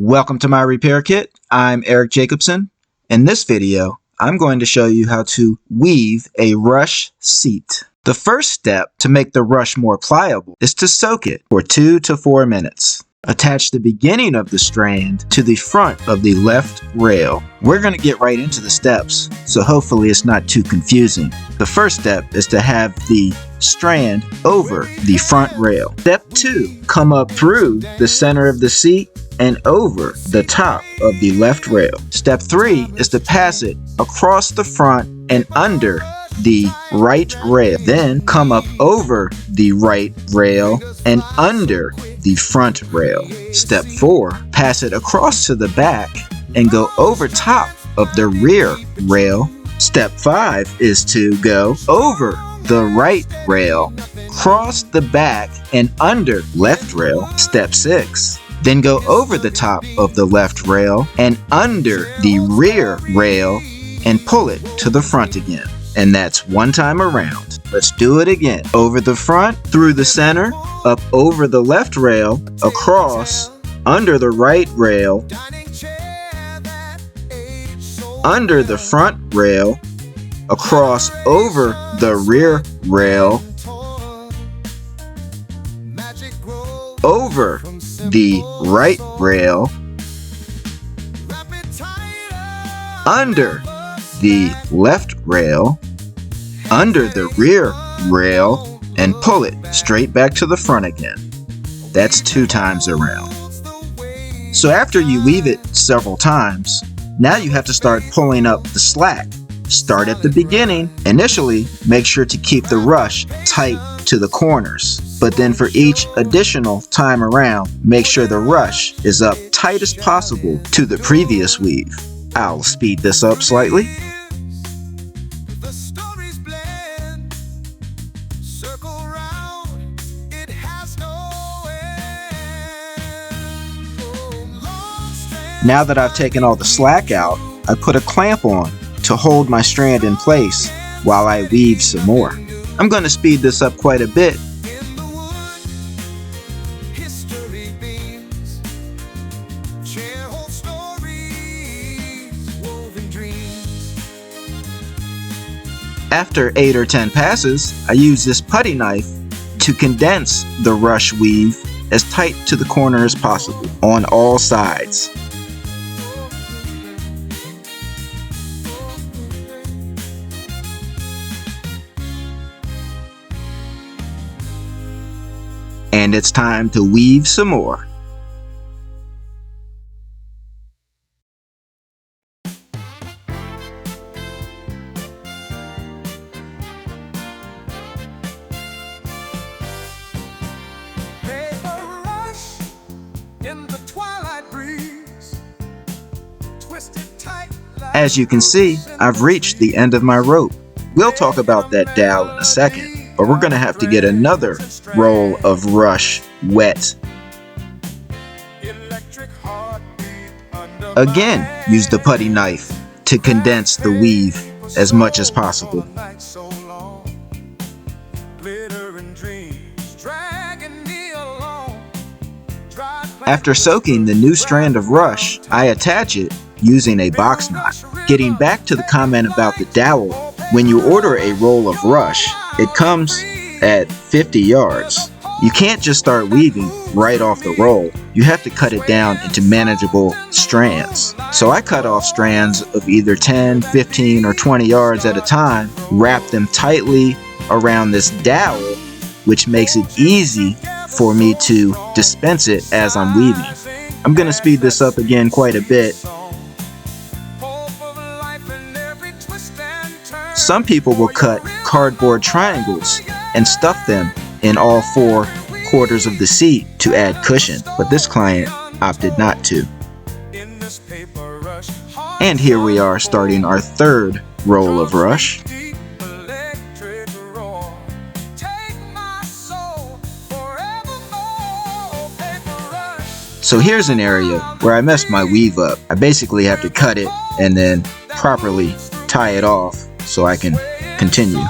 Welcome to my repair kit. I'm Eric Jacobson. In this video, I'm going to show you how to weave a rush seat. The first step to make the rush more pliable is to soak it for 2 to 4 minutes. Attach the beginning of the strand to the front of the left rail. We're going to get right into the steps, so hopefully it's not too confusing. The first step is to have the strand over the front rail. Step 2, come up through the center of the seat and over the top of the left rail. Step 3 is to pass it across the front and under the right rail. Then come up over the right rail and under the front rail. Step 4, pass it across to the back and go over top of the rear rail. Step 5 is to go over the right rail, cross the back and under left rail. Step 6, then go over the top of the left rail and under the rear rail and pull it to the front again. And that's one time around. Let's do it again. Over the front, through the center, up over the left rail, across, under the right rail, under the front rail, across over the rear rail, over the right rail, under the left rail, under the rear rail, and pull it straight back to the front again. That's 2 times around. So after you weave it several times, now you have to start pulling up the slack. Start at the beginning. Initially, make sure to keep the rush tight to the corners. But then for each additional time around, make sure the rush is up tight as possible to the previous weave. I'll speed this up slightly. Now that I've taken all the slack out, I put a clamp on to hold my strand in place while I weave some more. I'm going to speed this up quite a bit. After 8 or 10 passes, I use this putty knife to condense the rush weave as tight to the corner as possible on all sides. And it's time to weave some more. As you can see, I've reached the end of my rope. We'll talk about that dowel in a second, but we're going to have to get another roll of rush wet. Again, use the putty knife to condense the weave as much as possible. After soaking the new strand of rush, I attach it using a box knot. Getting back to the comment about the dowel, when you order a roll of rush, it comes at 50 yards. You can't just start weaving right off the roll. You have to cut it down into manageable strands. So I cut off strands of either 10, 15, or 20 yards at a time, wrap them tightly around this dowel, which makes it easy for me to dispense it as I'm weaving. I'm going to speed this up again quite a bit. Some people will cut cardboard triangles and stuff them in all 4 quarters of the seat to add cushion, but this client opted not to. And here we are starting our 3rd roll of rush. So here's an area where I messed my weave up. I basically have to cut it and then properly tie it off so I can continue.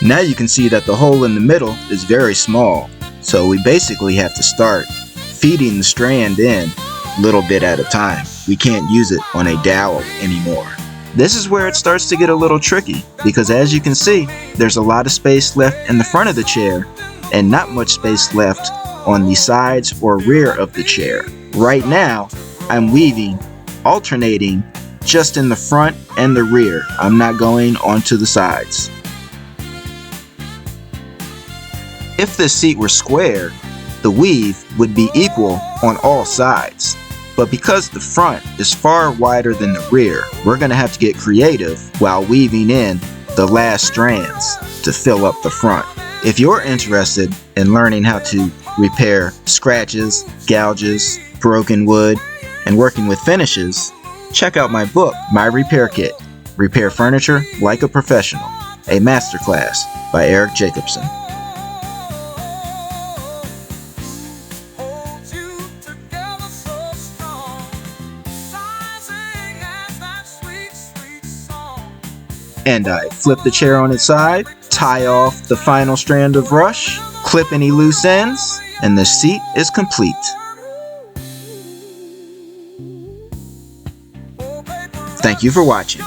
Now you can see that the hole in the middle is very small, so we basically have to start feeding the strand in little bit at a time. We can't use it on a dowel anymore. This is where it starts to get a little tricky, because as you can see, there's a lot of space left in the front of the chair and not much space left on the sides or rear of the chair. Right now, I'm weaving, alternating just in the front and the rear. I'm not going onto the sides. If this seat were square, the weave would be equal on all sides. But because the front is far wider than the rear, we're going to have to get creative while weaving in the last strands to fill up the front. If you're interested in learning how to repair scratches, gouges, broken wood, and working with finishes, check out my book, My Repair Kit, Repair Furniture Like a Professional, a masterclass by Eric Jacobson. And I flip the chair on its side, tie off the final strand of rush, clip any loose ends, and the seat is complete. Thank you for watching.